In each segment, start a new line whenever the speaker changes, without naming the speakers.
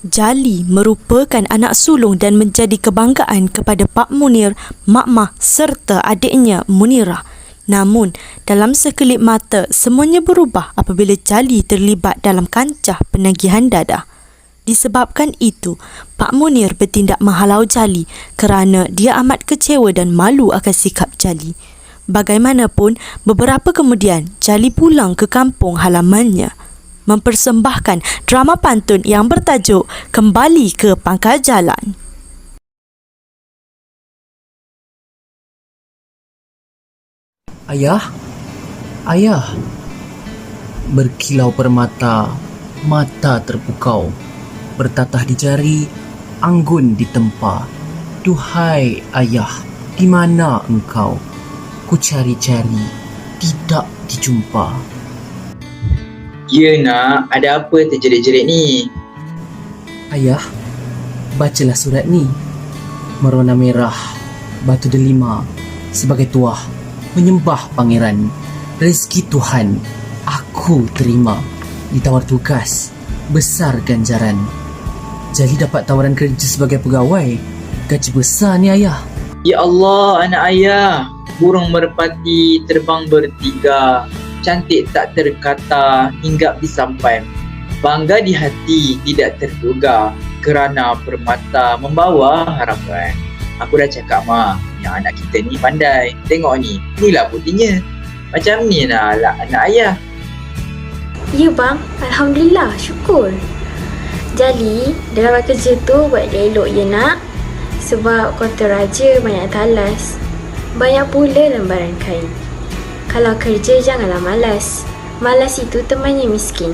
Jali merupakan anak sulung dan menjadi kebanggaan kepada Pak Munir, Mak Mah serta adiknya Munirah. Namun, dalam sekelip mata, semuanya berubah apabila Jali terlibat dalam kancah penagihan dadah. Disebabkan itu, Pak Munir bertindak menghalau Jali kerana dia amat kecewa dan malu akan sikap Jali. Bagaimanapun, beberapa kemudian, Jali pulang ke kampung halamannya, mempersembahkan drama pantun yang bertajuk Kembali ke Pangkal Jalan.
Ayah, ayah, berkilau permata, mata terpukau, bertatah di jari, anggun ditempa. Duhai ayah, di mana engkau? Ku cari-cari, tidak dijumpa.
Ya nak, ada apa terjerit-jerit ni?
Ayah, bacalah surat ni. Merona merah, batu delima, sebagai tuah, menyembah pangeran. Rezeki Tuhan, aku terima. Ditawar tugas, besar ganjaran. Jali dapat tawaran kerja sebagai pegawai. Gaji besar ni ayah.
Ya Allah, anak ayah. Burung merpati terbang bertiga, cantik tak terkata, hinggap di sampan. Bangga di hati, tidak terduga, kerana permata membawa harapan. Aku dah cakap mak, yang anak kita ni pandai. Tengok ni, inilah buktinya. Macam ni lah anak ayah.
Ya bang, Alhamdulillah, syukur. Jali, dalam kerja tu buat dia elok ya nak. Sebab kota raja banyak talas, banyak pula lembaran kain. Kalau kerja janganlah malas. Malas itu temannya miskin.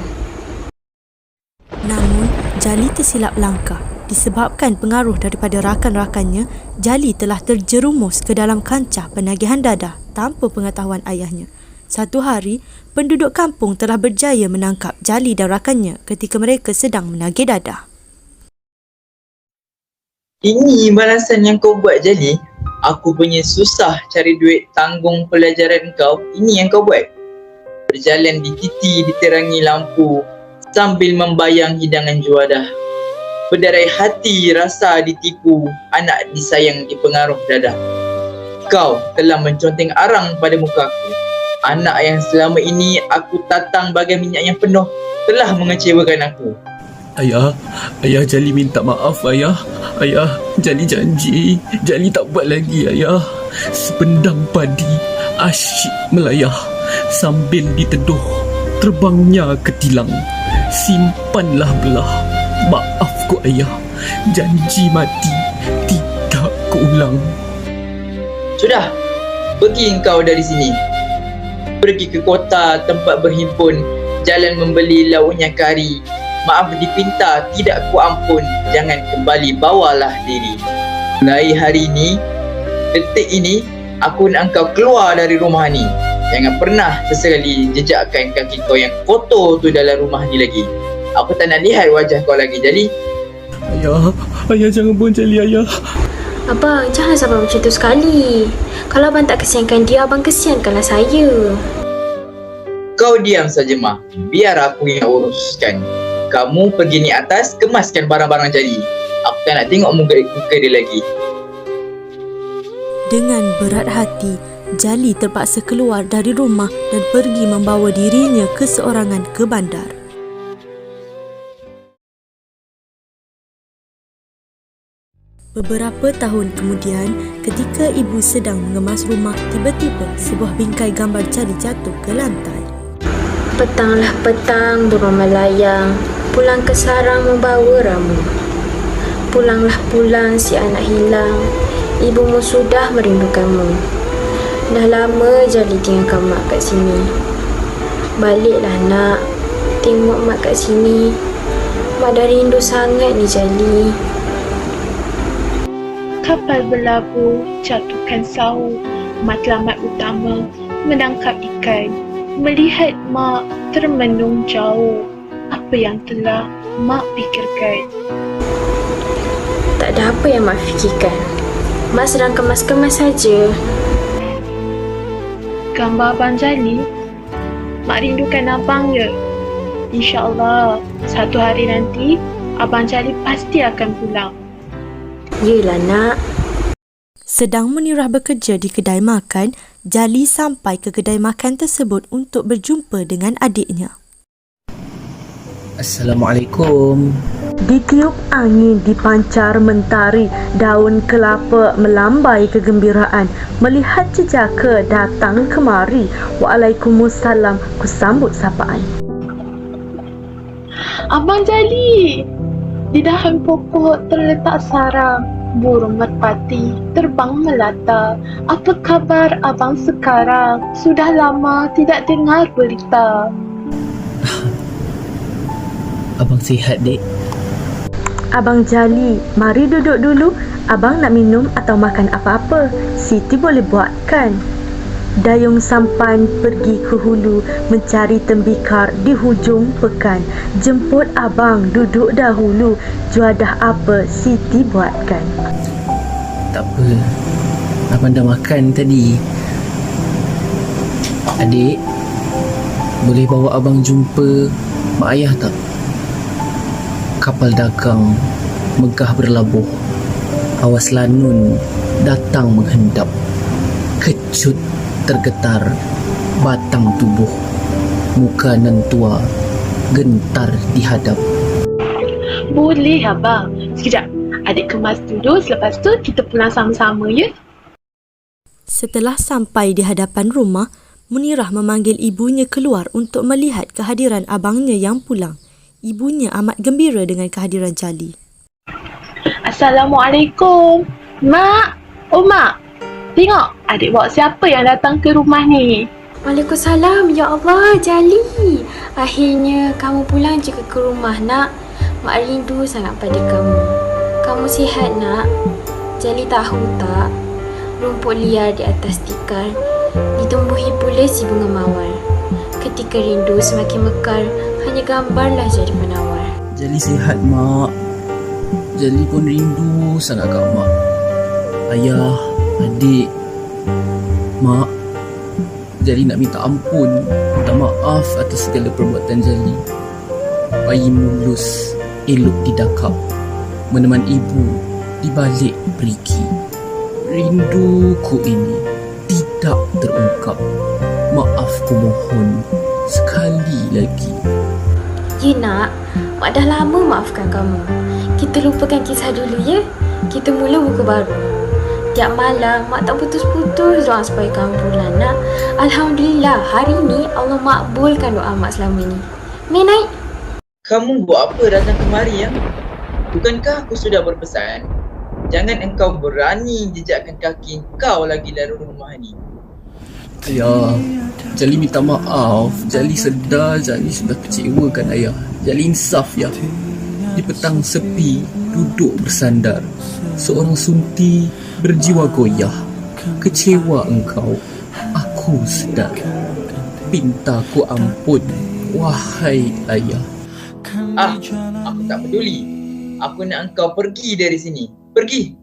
Namun, Jali tersilap langkah. Disebabkan pengaruh daripada rakan-rakannya, Jali telah terjerumus ke dalam kancah penagihan dadah tanpa pengetahuan ayahnya. Satu hari, penduduk kampung telah berjaya menangkap Jali dan rakannya ketika mereka sedang menagih dadah.
Ini balasan yang kau buat Jali. Aku punya susah cari duit tanggung pelajaran kau. Ini yang kau buat. Berjalan di titi diterangi lampu sambil membayang hidangan juadah. Berderai hati rasa ditipu, anak disayang dipengaruh dadah. Kau telah menconteng arang pada mukaku. Anak yang selama ini aku tatang bagai minyak yang penuh telah mengecewakan aku.
Ayah, ayah Jali minta maaf ayah. Ayah, Jali janji, Jali tak buat lagi ayah. Sependang padi, asyik melayah. Sambil diteduh, terbangnya ke tilang. Simpanlah belah, maafku ayah. Janji mati, tidak keulang.
Sudah, pergi engkau dari sini. Pergi ke kota tempat berhimpun, jalan membeli lauknya kari. Maaf dipinta, tidak ku ampun, jangan kembali bawalah diri. Mulai hari ini, detik ini, aku nak engkau keluar dari rumah ni. Jangan pernah sesekali jejakkan kaki kau yang kotor tu dalam rumah ni lagi. Aku tak nak lihat wajah kau lagi, Jali.
Ayah, ayah jangan buang Jali ayah.
Abang, jangan sampai macam tu sekali. Kalau abang tak kesiankan dia, abang kesiankanlah saya.
Kau diam saja, Mah. Biar aku yang uruskan. Kamu pergi ni atas, kemaskan barang-barang Jali. Aku tak nak tengok muka dia lagi.
Dengan berat hati, Jali terpaksa keluar dari rumah dan pergi membawa dirinya keseorangan ke bandar. Beberapa tahun kemudian, ketika ibu sedang mengemas rumah, tiba-tiba sebuah bingkai gambar Jali jatuh ke lantai.
Petanglah petang burung melayang, pulang ke sarang membawa ramu. Pulanglah pulang si anak hilang, ibumu sudah merindukanmu. Dah lama Jali tinggalkan mak kat sini. Baliklah nak, tengok mak kat sini. Mak dah rindu sangat ni Jali.
Kapal berlabuh, jatuhkan sau. Matlamat utama, menangkap ikan. Melihat mak termenung jauh. Apa yang telah mak fikirkan?
Tak ada apa yang mak fikirkan. Mak sedang kemas-kemas saja.
Gambar Abang Jali, mak rindukan abang ya. InsyaAllah, satu hari nanti Abang Jali pasti akan pulang.
Yelah nak.
Sedang Munirah bekerja di kedai makan, Jali sampai ke kedai makan tersebut untuk berjumpa dengan adiknya.
Assalamualaikum.
Ditiup angin dipancar mentari, daun kelapa melambai kegembiraan. Melihat jejaka datang kemari, Waalaikumsalam, kusambut sapaan.
Abang Jali! Di dahan pokok terletak sarang. Burung merpati terbang melata. Apa khabar abang sekarang? Sudah lama tidak dengar berita.
Abang sihat, Dek?
Abang Jali, mari duduk dulu. Abang nak minum atau makan apa-apa? Siti boleh buatkan. Dayung sampan pergi ke hulu mencari tembikar di hujung pekan. Jemput abang duduk dahulu. Juadah apa Siti buatkan.
Tak apa. Abang dah makan tadi. Adik, boleh bawa abang jumpa mak ayah tak? Kapal dagang megah berlabuh. Awas lanun datang menghendap. Kecut tergetar batang tubuh. Muka nan tua gentar dihadap.
Boleh abang. Sekejap. Adik kemas dulu. Selepas tu kita pulang sama-sama ya.
Setelah sampai di hadapan rumah, Munirah memanggil ibunya keluar untuk melihat kehadiran abangnya yang pulang. Ibunya amat gembira dengan kehadiran Jali.
Assalamualaikum. Mak. Oh mak. Tengok adik bawa siapa yang datang ke rumah ni.
Waalaikumsalam. Ya Allah, Jali. Akhirnya kamu pulang juga ke rumah nak. Mak rindu sangat pada kamu. Kamu sihat nak? Jali tahu tak? Rumput liar di atas tikar ditumbuhi pula si bunga mawar. Ketika rindu semakin mekar, hanya gambarlah jadi penawar.
Jali sihat, Mak. Jali pun rindu sangat kat Mak. Ayah, adik, Mak, Jali nak minta ampun, minta maaf atas segala perbuatan Jali. Bayi mulus, elok didakap, meneman ibu di balik perigi. Rinduku ini tidak terungkap. Maaf ku mohon sekali lagi.
Ya nak, Mak dah lama maafkan kamu. Kita lupakan kisah dulu ya. Kita mula buku baru. Tiap malam Mak tak putus-putus doa supaya kamu pulang nak. Alhamdulillah hari ni Allah makbulkan doa Mak selama ni. Mari naik.
Kamu buat apa datang kemari ya? Bukankah aku sudah berpesan? Jangan engkau berani jejakkan kaki engkau lagi dari rumah ni.
Ayah, Jali minta maaf. Jali sedar Jali sudah kecewakan ayah. Jali insaf ya. Di petang sepi, duduk bersandar. Seorang sunti berjiwa goyah. Kecewa engkau, aku sedar. Pintaku ampun, wahai ayah.
Aku tak peduli. Aku nak engkau pergi dari sini. Pergi.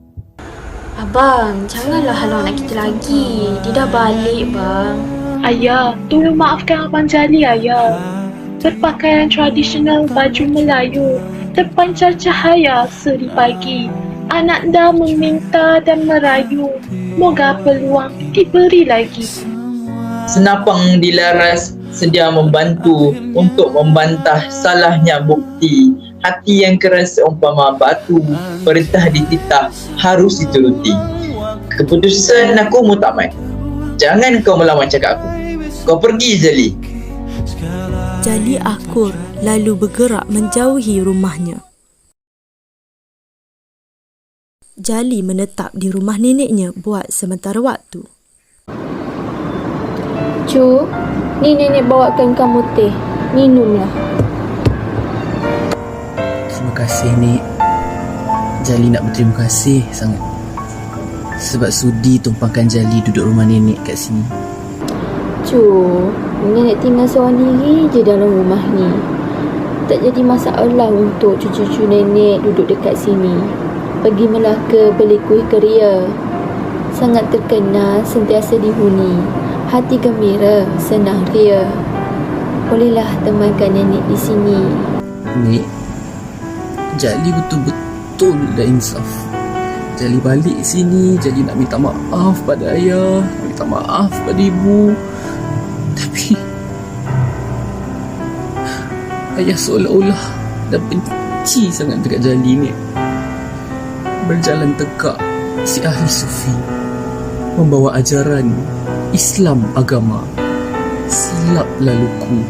Abang, janganlah halang nak kita lagi. Dia dah balik bang.
Ayah, tolong maafkan Abang Jali ayah. Berpakaian tradisional baju Melayu, terpancar cahaya seri pagi. Anak dah meminta dan merayu, moga peluang diberi lagi.
Senapang dilaras sedia membantu untuk membantah salahnya bukti. Hati yang keras seumpama batu, perintah dititah harus dituruti. Keputusan aku mutamat. Jangan kau melawan cakap aku. Kau pergi Jali.
Jali akur lalu bergerak menjauhi rumahnya. Jali menetap di rumah neneknya buat sementara waktu.
Cu, ni nenek bawakan kamu teh. Minumlah.
Terima kasih, Nek. Jali nak berterima kasih sangat. Sebab sudi tumpahkan Jali duduk rumah nenek kat sini.
Cu, nenek tinggal seorang diri je dalam rumah ni. Tak jadi masalah untuk cucu-cucu nenek duduk dekat sini. Pergi Melaka beli kuih keria. Sangat terkenal, sentiasa dihuni. Hati gembira, senang ria. Bolehlah temankan nenek di sini.
Nek, Jali betul-betul dah insaf. Jali balik sini, Jali nak minta maaf pada ayah, nak minta maaf pada ibu. Tapi ayah seolah-olah dah benci sangat dekat Jali ni. Berjalan tegak si ahli sufi, membawa ajaran Islam agama. Silap laluku,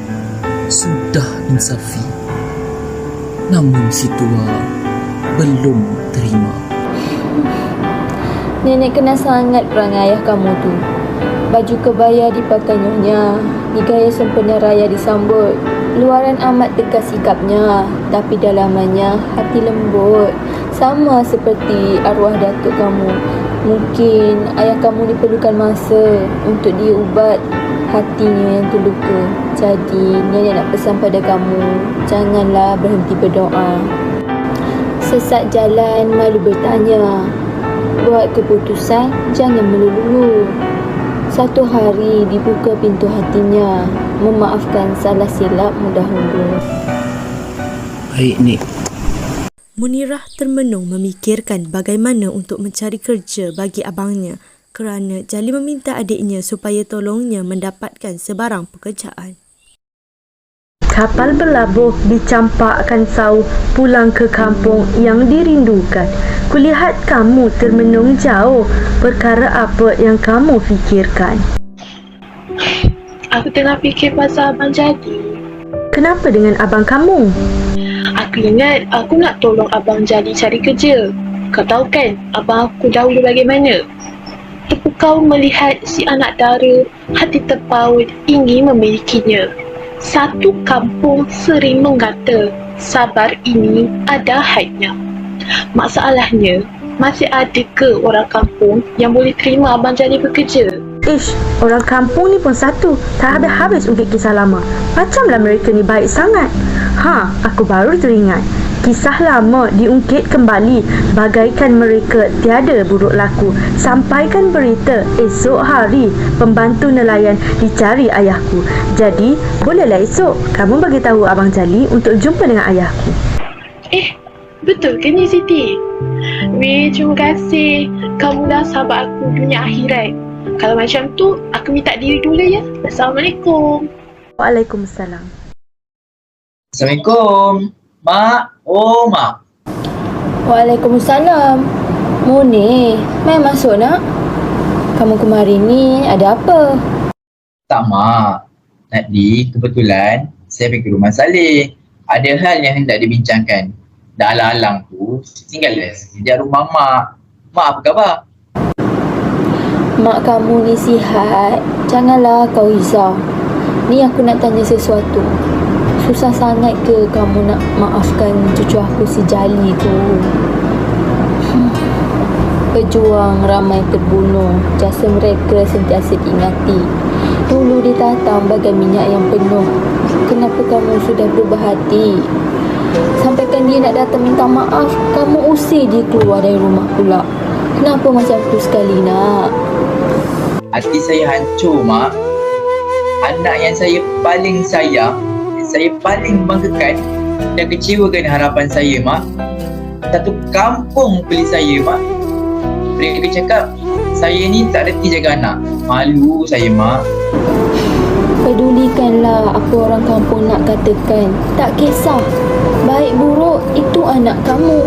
sudah insafi. Namun si tua belum terima.
Nenek kenal sangat perangai ayah kamu tu. Baju kebaya dipakai nyonya, digaya sempena raya disambut. Luaran amat tegas sikapnya, tapi dalamannya hati lembut. Sama seperti arwah datuk kamu. Mungkin ayah kamu diperlukan masa untuk dia ubat hatinya yang terluka. Jadi nenek nak pesan pada kamu, janganlah berhenti berdoa. Sesat jalan malu bertanya, buat keputusan jangan melulu. Satu hari dibuka pintu hatinya, memaafkan salah silap dahulu.
Baik, Nik.
Munirah termenung memikirkan bagaimana untuk mencari kerja bagi abangnya kerana Jali meminta adiknya supaya tolongnya mendapatkan sebarang pekerjaan.
Kapal berlabuh dicampakkan sau pulang ke kampung yang dirindukan. Kulihat kamu termenung jauh. Perkara apa yang kamu fikirkan?
Aku tengah fikir pasal Abang Jali.
Kenapa dengan abang kamu?
Aku ingat aku nak tolong Abang Jali cari kerja. Kau tahu kan abang aku dahulu bagaimana? Terpukau melihat si anak dara hati terpaut ingin memilikinya. Satu kampung sering mengata sabar ini ada haidnya. Masalahnya, masih ada ke orang kampung yang boleh terima Abang Jali bekerja?
Ish, orang kampung ni pun satu. Tak habis-habis ungkit kisah lama. Macamlah mereka ni baik sangat. Aku baru teringat. Kisah lama diungkit kembali bagaikan mereka tiada buruk laku. Sampaikan berita esok hari pembantu nelayan dicari ayahku. Jadi, bolehlah esok kamu bagi tahu Abang Jali untuk jumpa dengan ayahku.
Betul ke ni Siti? Weh, terima kasih. Kamu dah sahabat aku dunia akhirat. Kalau macam tu, aku minta diri dulu ya. Assalamualaikum.
Waalaikumsalam.
Assalamualaikum. Mak. Oh, Mak.
Waalaikumsalam. Munir, mai masuk nak? Kamu kemari ni ada apa?
Tak, Mak. Tadi kebetulan saya pergi ke rumah Saleh. Ada hal yang hendak dibincangkan. Dah alang-alang tu, tinggallah sekejap rumah Mak. Mak, apa khabar?
Mak kamu ni sihat. Janganlah kau risau. Ni aku nak tanya sesuatu. Susah sangat ke kamu nak maafkan cucu aku si Jali tu? Pejuang ramai terbunuh. Jasa mereka sentiasa diingati. Dulu ditatam bagai minyak yang penuh. Kenapa kamu sudah berubah hati? Sampaikan dia nak datang minta maaf, kamu usir dia keluar dari rumah pula. Kenapa macam tu sekali nak?
Hati saya hancur, Mak. Anak yang saya paling sayang, yang saya paling banggakan dan kecewakan harapan saya, Mak. Satu kampung pilih saya, Mak. Mereka cakap, saya ni tak reti jaga anak. Malu saya, Mak.
Pedulikanlah apa orang kampung nak katakan. Tak kisah. Baik buruk, itu anak kamu.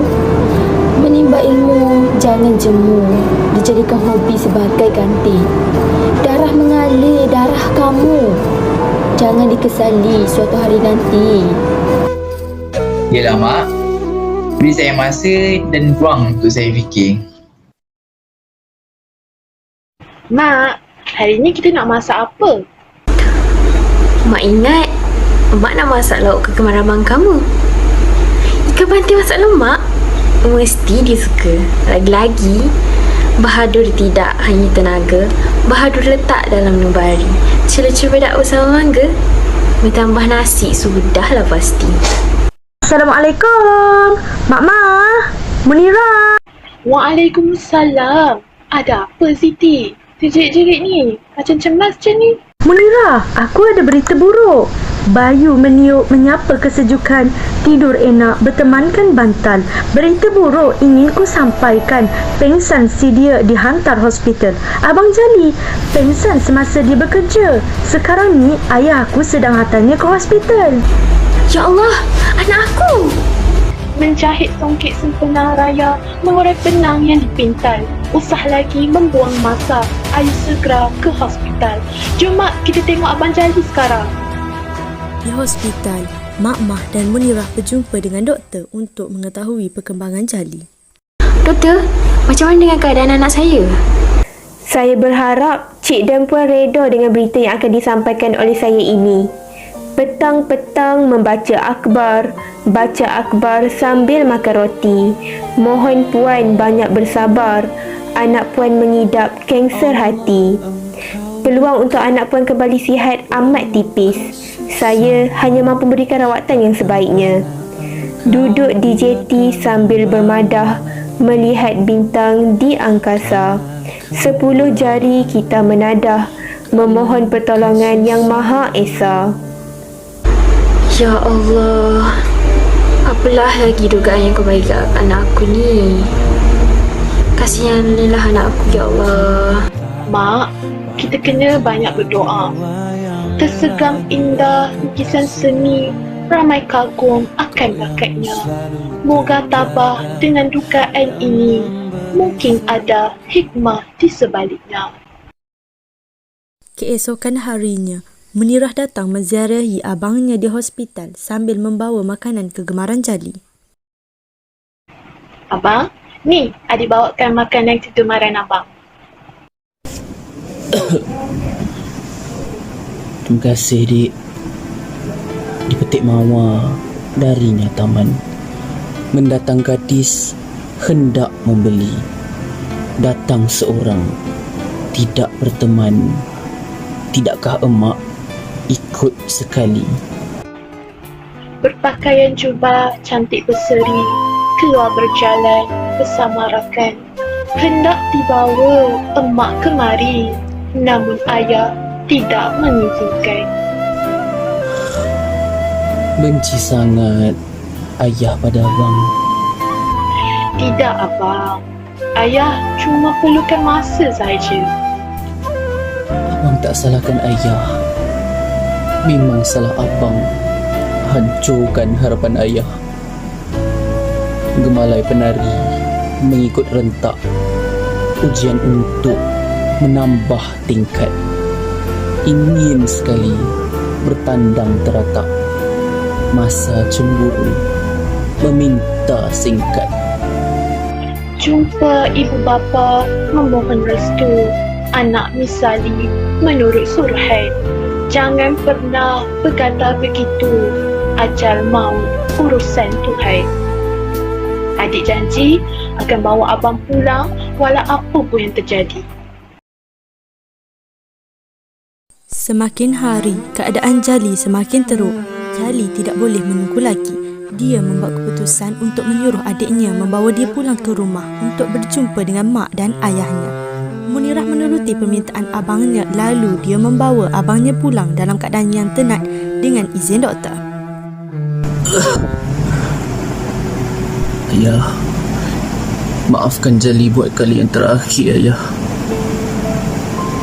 Menimba ilmu, jangan jemu. Dijadikan hobi sebagai ganti. Darah mengalir, darah kamu. Jangan dikesali suatu hari nanti.
Yelah, Mak. Beri saya masa dan ruang untuk saya fikir.
Mak, hari ni kita nak masak apa?
Mak ingat Mak nak masak lauk kegemaran abang kamu. Ikan pantai masak lemak. Mesti dia suka. Lagi-lagi Bahadur tidak hanya tenaga, Bahadur letak dalam nubari. Cela-cela dakwah sama mangga. Ditambah nasi sudahlah pasti.
Assalamualaikum. Mak Ma, Munirah.
Waalaikumsalam. Ada apa Siti? Terjerit-jerit ni. Macam cemas macam ni.
Munirah, aku ada berita buruk. Bayu meniup menyapa kesejukan, tidur enak, bertemankan bantal. Berita buruk ingin ku sampaikan, pengsan si dia dihantar hospital. Abang Jali pengsan semasa dia bekerja. Sekarang ni ayah aku sedang hantarnya ke hospital.
Ya Allah, anak aku.
Menjahit songket sempena raya, mengurai benang yang dipintal. Usah lagi membuang masa. Ayo segera ke hospital. Jom Mak, kita tengok Abang Jali sekarang.
Di hospital, Mak Mah dan Munirah berjumpa dengan doktor untuk mengetahui perkembangan Jali.
Doktor, macam mana dengan keadaan anak saya?
Saya berharap Cik dan Puan reda dengan berita yang akan disampaikan oleh saya ini. Petang-petang membaca akhbar, baca akhbar sambil makan roti. Mohon Puan banyak bersabar. Anak Puan mengidap kanser hati. Peluang untuk anak Puan kembali sihat amat tipis. Saya hanya mampu berikan rawatan yang sebaiknya. Duduk di jeti sambil bermadah, melihat bintang di angkasa. 10 jari kita menadah, memohon pertolongan yang Maha Esa.
Ya Allah, apalah lagi dugaan yang kau bagi kat anak aku ni. Kasihanlah anak aku, ya Allah.
Mak, kita kena banyak berdoa. Tersegang indah lukisan seni, ramai kagum akan bakatnya. Moga tabah dengan dugaan ini. Mungkin ada hikmah di sebaliknya.
Keesokan harinya, Munirah datang menziarahi abangnya di hospital sambil membawa makanan kegemaran Jali.
Abang, ni adik bawakan makanan kegemaran abang.
Terima kasih, Dik. Dipetik mawar darinya taman. Mendatang gadis hendak membeli. Datang seorang, tidak berteman. Tidakkah emak ikut sekali?
Berpakaian jubah cantik berseri, keluar berjalan bersama rakan. Hendak dibawa emak kemari, namun ayah tidak mengizinkan.
Benci sangat ayah pada abang.
Tidak abang, ayah cuma perlukan masa saja.
Abang tak salahkan ayah. Memang salah abang hancurkan harapan ayah. Gemalai penari mengikut rentak, ujian untuk menambah tingkat. Ingin sekali bertandang teratak. Masa cemburu meminta singkat.
Jumpa ibu bapa memohon restu. Anak misali menurut surhat. Jangan pernah berkata begitu. Ajal maut urusan Tuhan. Adik janji akan bawa abang pulang walau apa pun yang terjadi.
Semakin hari, keadaan Jali semakin teruk. Jali tidak boleh menunggu lagi. Dia membuat keputusan untuk menyuruh adiknya membawa dia pulang ke rumah untuk berjumpa dengan mak dan ayahnya. Munirah menuruti permintaan abangnya, lalu dia membawa abangnya pulang dalam keadaan yang tenat dengan izin doktor.
Ayah, maafkan Jali buat kali yang terakhir, ayah.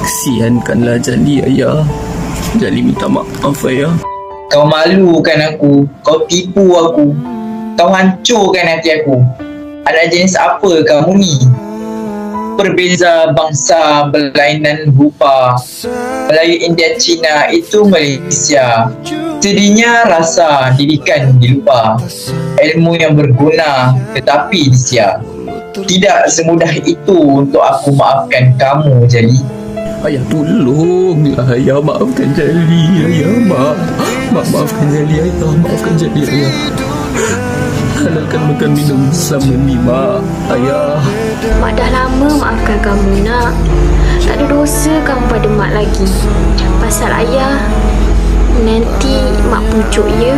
Kesiankanlah Jali, ayah. Jali minta maaf, ayah.
Kau malukan aku, kau tipu aku, kau hancurkan hati aku. Anak jenis apa kamu ni? Berbeza bangsa, berlainan rupa. Melayu, India, Cina, itu Malaysia. Sedihnya rasa didikan dilupa. Ilmu yang berguna tetapi disia. Tidak semudah itu untuk aku maafkan kamu, Jali.
Ayah, tolonglah ayah, maafkan Jali, ayah. Maafkan Jali, ayah. Maafkan Jali, ayah. Halalkan makan minum selama ni, mak. Ayah.
Mak dah lama maafkan kamu, nak. Tak ada dosa kamu pada mak lagi. Pasal ayah, nanti mak pucuk, ya?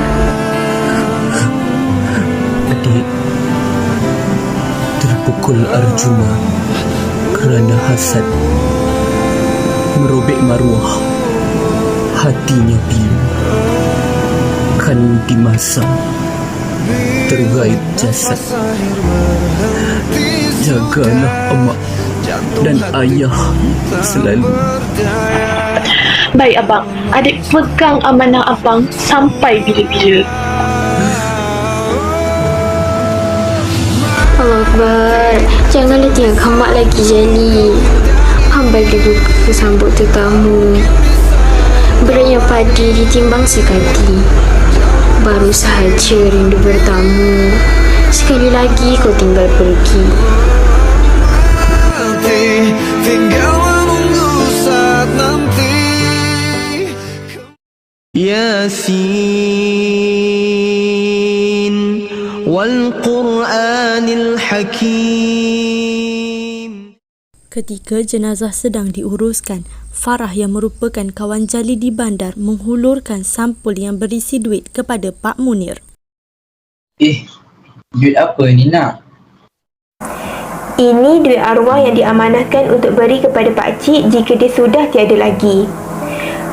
Adik terpukul Arjuna kerana hasad, merobek maruah, hatinya pilu. akan dimasak tergait jasad. Jagalah emak dan ayah selalu.
Baik abang, adik pegang amanah abang sampai bila-bila.
Allah Akbar, janganlah tinggalkan mak lagi Jali. Hamba dulu sambut tetamu. Beratnya padi ditimbang sekali. Baru sahaja rindu bertamu. Sekali lagi kau tinggal pergi.
Tinggal menunggu saat nanti. Yasin wal Qur'anil Hakim.
Ketika jenazah sedang diuruskan, Farah yang merupakan kawan Jali di bandar menghulurkan sampul yang berisi duit kepada Pak Munir.
Duit apa ni nak?
Ini duit arwah yang diamanahkan untuk beri kepada Pak Cik jika dia sudah tiada lagi.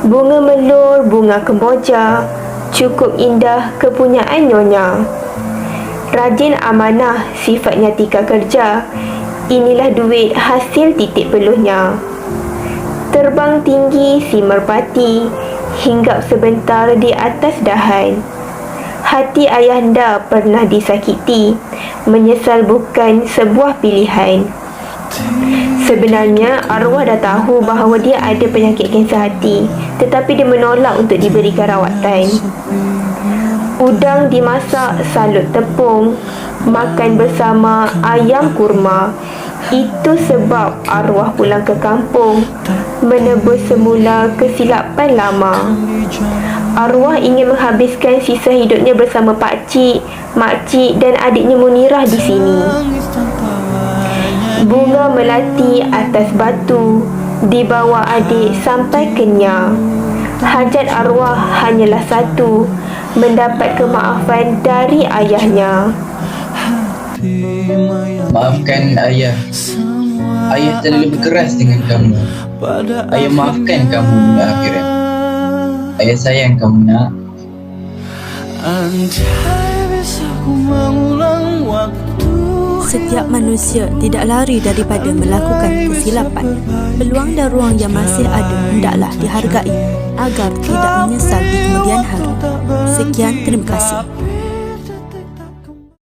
Bunga melur, bunga kemboja, cukup indah kepunyaan nyonya. Rajin amanah, sifatnya tika kerja. Inilah duit hasil titik peluhnya. Terbang tinggi si merpati, hinggap sebentar di atas dahan. Hati ayahanda pernah disakiti, menyesal bukan sebuah pilihan. Sebenarnya arwah dah tahu bahawa dia ada penyakit kanser hati, tetapi dia menolak untuk diberikan rawatan. Udang dimasak salut tepung, makan bersama ayam kurma. Itu sebab arwah pulang ke kampung, menebus semula kesilapan lama. Arwah ingin menghabiskan sisa hidupnya bersama Pak Cik, Mak Cik dan adiknya Munirah di sini. Bunga melati atas batu, dibawa adik sampai kenyang. Hajat arwah hanyalah satu, mendapat kemaafan dari ayahnya.
Maafkan ayah. Ayah terlalu berkeras dengan kamu. Ayah maafkan kamu di akhirat. Ayah sayang kamu nak.
Setiap manusia tidak lari daripada melakukan kesilapan. Peluang dan ruang yang masih ada hendaklah dihargai agar tidak menyesal di kemudian hari. Sekian, terima kasih.